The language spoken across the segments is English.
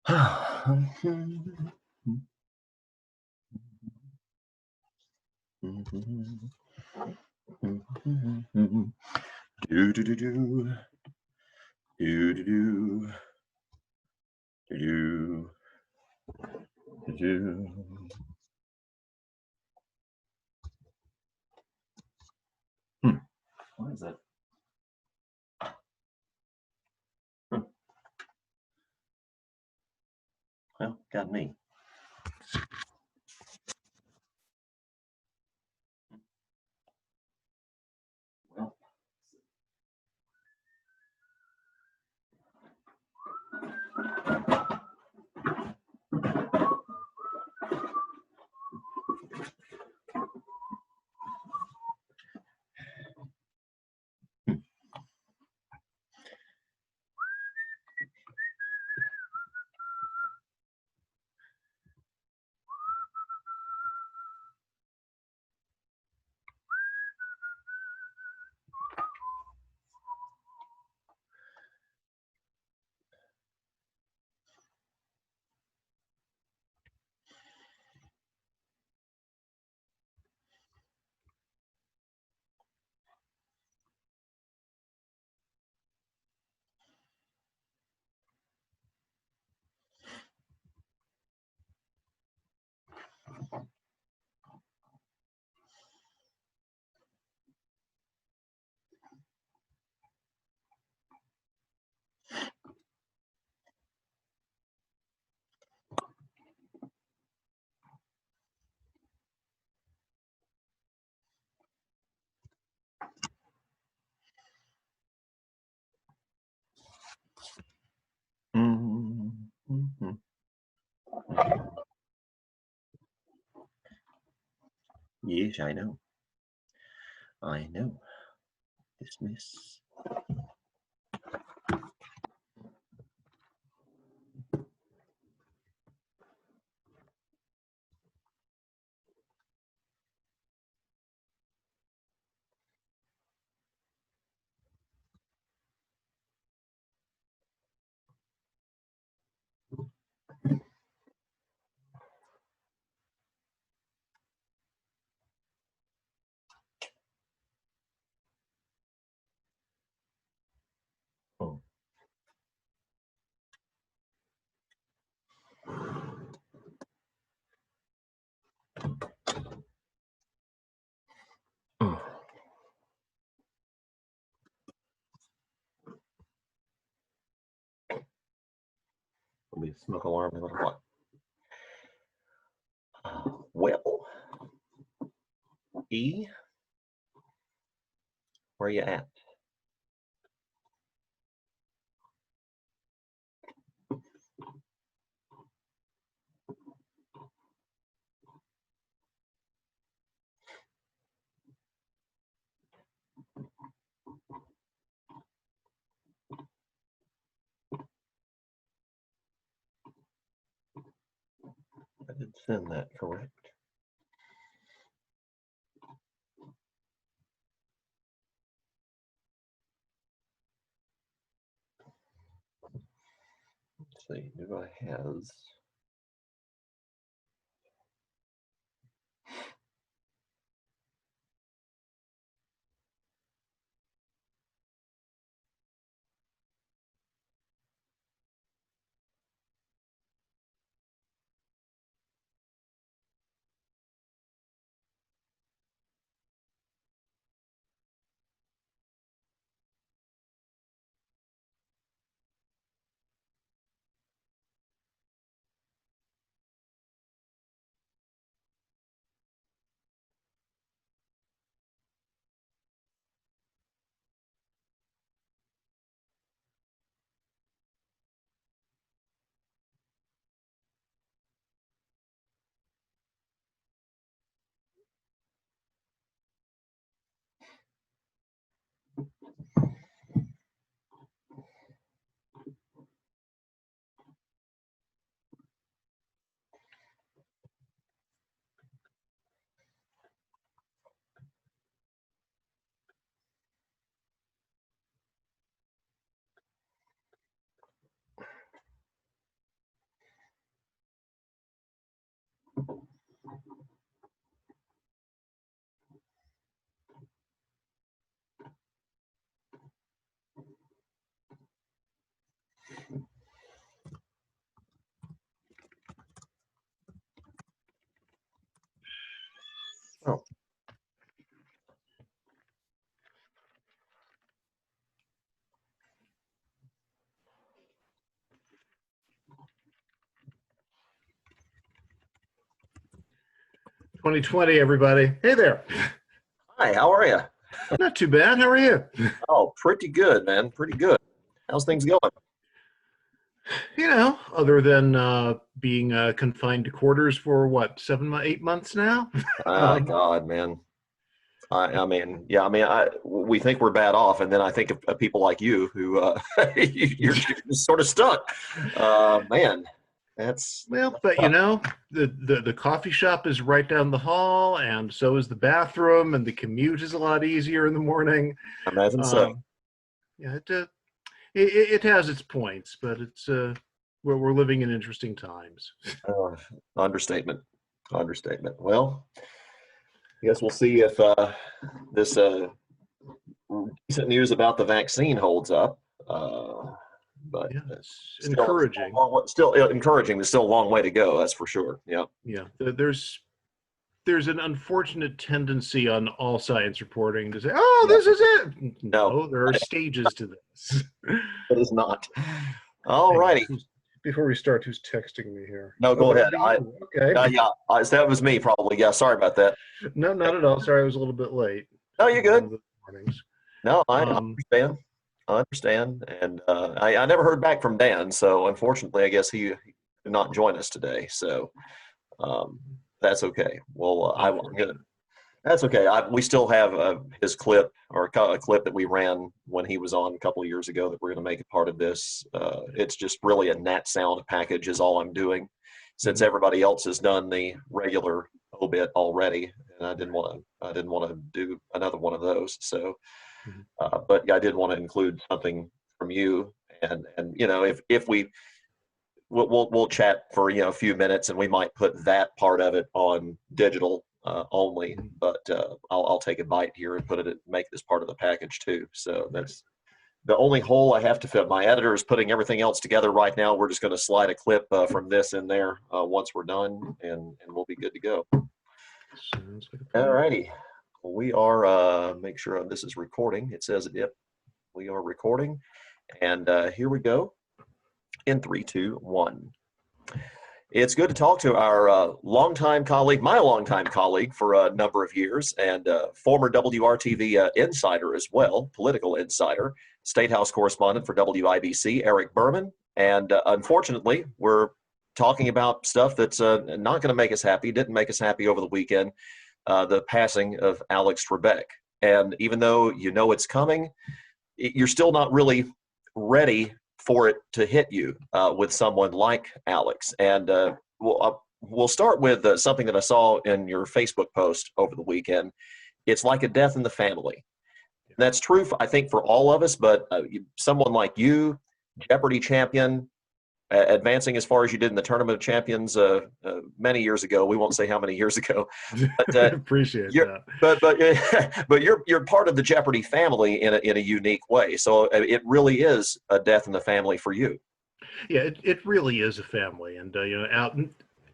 Do do do do do do do do do. What is it? Well, got me. Well. Yes, I know. I know. Dismiss. Oh. Will be a smoke alarm no matter what. Well, E, where you at? I did send that, correct? Let's see, do I has? Oh. "2020, everybody." Hey there. Hi, how are you? Not too bad. How are you? Oh, pretty good, man. Pretty good. How's things going? Other than being confined to quarters for what, 8 months now? Ah, God, man. I mean, yeah, I mean, we think we're bad off, and then I think of people like you who you're just sort of stuck. Man, that's Well, but the coffee shop is right down the hall, and so is the bathroom, and the commute is a lot easier in the morning. I imagine so. Yeah, it has its points, but it's we're living in interesting times. Understatement. Understatement. Well, I guess we'll see if this recent news about the vaccine holds up. But Yeah, it's still, encouraging. still encouraging. There's still a long way to go. That's for sure. Yeah. Yeah, there's an unfortunate tendency on all science reporting to say, "Oh, Yeah. this is it." No. No, there are stages to this. It is not. All righty. Before we start, who's texting me here? No, go ahead. Okay. Yeah, that was me probably. Yeah, sorry about that. No, not at all. Sorry, I was a little bit late. No, you're good. Mornings. No, I understand. I understand. And I never heard back from Dan, so unfortunately, I guess he did not join us today. So that's okay. Well, I'm gonna. That's okay. We still have his clip, or a clip that we ran when he was on a couple of years ago, that we're going to make a part of this. It's just really a nat sound package is all I'm doing, since everybody else has done the regular obit already, and I didn't want to do another one of those. So, but yeah, I did want to include something from you, and if we'll chat for a few minutes, and we might put that part of it on digital only, but I'll take a bite here and make this part of the package too. So that's the only hole I have to fill. My editor is putting everything else together right now. We're just going to slide a clip from this in there once we're done, and we'll be good to go. Sounds like All righty. We are, make sure this is recording. It says, yep, we are recording. And here we go in 3, 2, 1. It's good to talk to our longtime colleague, my longtime colleague for a number of years, and former WRTV insider as well, political insider, State House correspondent for WIBC, Eric Berman. And unfortunately, we're talking about stuff that's not going to make us happy, didn't make us happy over the weekend, the passing of Alex Trebek. And even though you know it's coming, you're still not really ready for it to hit you with someone like Alex. And we'll start with something that I saw in your Facebook post over the weekend. It's like a death in the family. That's true, I think, for all of us, but someone like you, Jeopardy champion, advancing as far as you did in the Tournament of Champions many years ago. We won't say how many years ago. But, appreciate that. But you're part of the Jeopardy family in a unique way. So it really is a death in the family for you. Yeah, it really is a family, and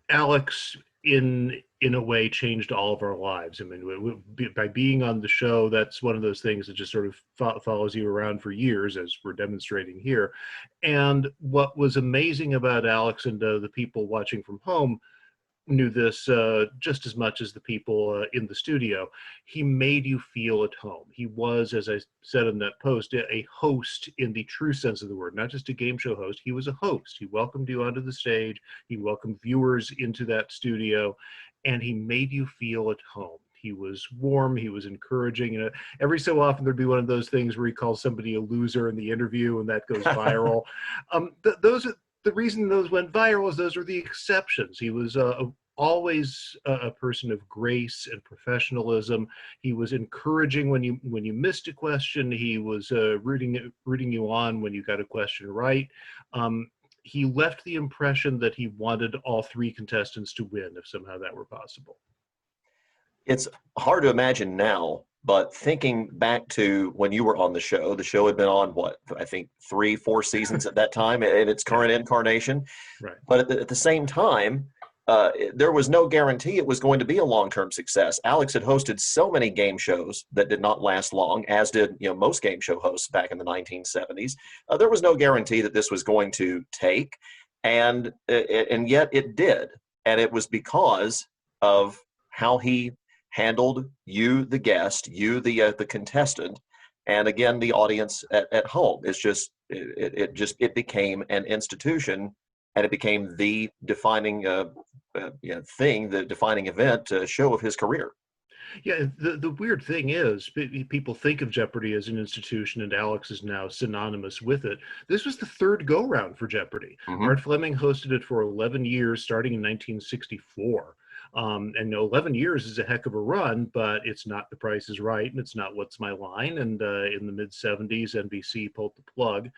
Alex in a way changed all of our lives. I mean, by being on the show, that's one of those things that just sort of follows you around for years, as we're demonstrating here. And what was amazing about Alex, and the people watching from home knew this just as much as the people in the studio, he made you feel at home. He was, as I said in that post, a host in the true sense of the word, not just a game show host. He was a host. He welcomed you onto the stage. He welcomed viewers into that studio, and he made you feel at home. He was warm. He was encouraging. Every so often there'd be one of those things where he calls somebody a loser in the interview, and that goes viral. The reason those went viral is those were the exceptions. He was always a person of grace and professionalism. He was encouraging when you missed a question. He was rooting you on when you got a question right. he left the impression that he wanted all three contestants to win if somehow that were possible. It's hard to imagine now, but thinking back to when you were on the show had been on what, I think 3-4 seasons at that time in its current incarnation. Right. But at the same time, there was no guarantee it was going to be a long-term success. Alex had hosted so many game shows that did not last long, as did most game show hosts back in the 1970s. There was no guarantee that this was going to take, and yet it did, and it was because of how he handled you, the guest, you, the contestant, and again the audience at home. It's just it became an institution, and it became the defining thing, the defining event, show of his career. Yeah, the weird thing is, people think of Jeopardy as an institution, and Alex is now synonymous with it. This was the third go-round for Jeopardy. Mm-hmm. Art Fleming hosted it for 11 years, starting in 1964. And 11 years is a heck of a run, but it's not The Price is Right, and it's not What's My Line. And in the mid-70s, NBC pulled the plug.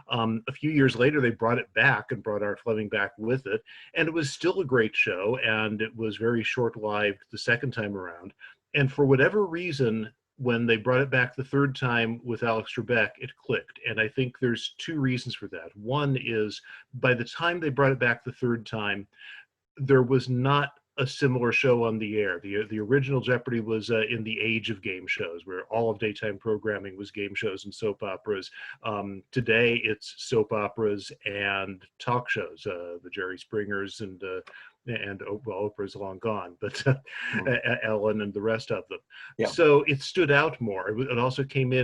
A few years later, they brought it back and brought Art Fleming back with it. And it was still a great show, and it was very short-lived the second time around. And for whatever reason, when they brought it back the third time with Alex Trebek, it clicked. And I think there's two reasons for that. One is, by the time they brought it back the third time, there was not a similar show on the air. The original Jeopardy was in the age of game shows, where all of daytime programming was game shows and soap operas. Today, it's soap operas and talk shows, the Jerry Springers and well, Oprah's long gone, but Ellen and the rest of them. Yeah. So it stood out more. It also came in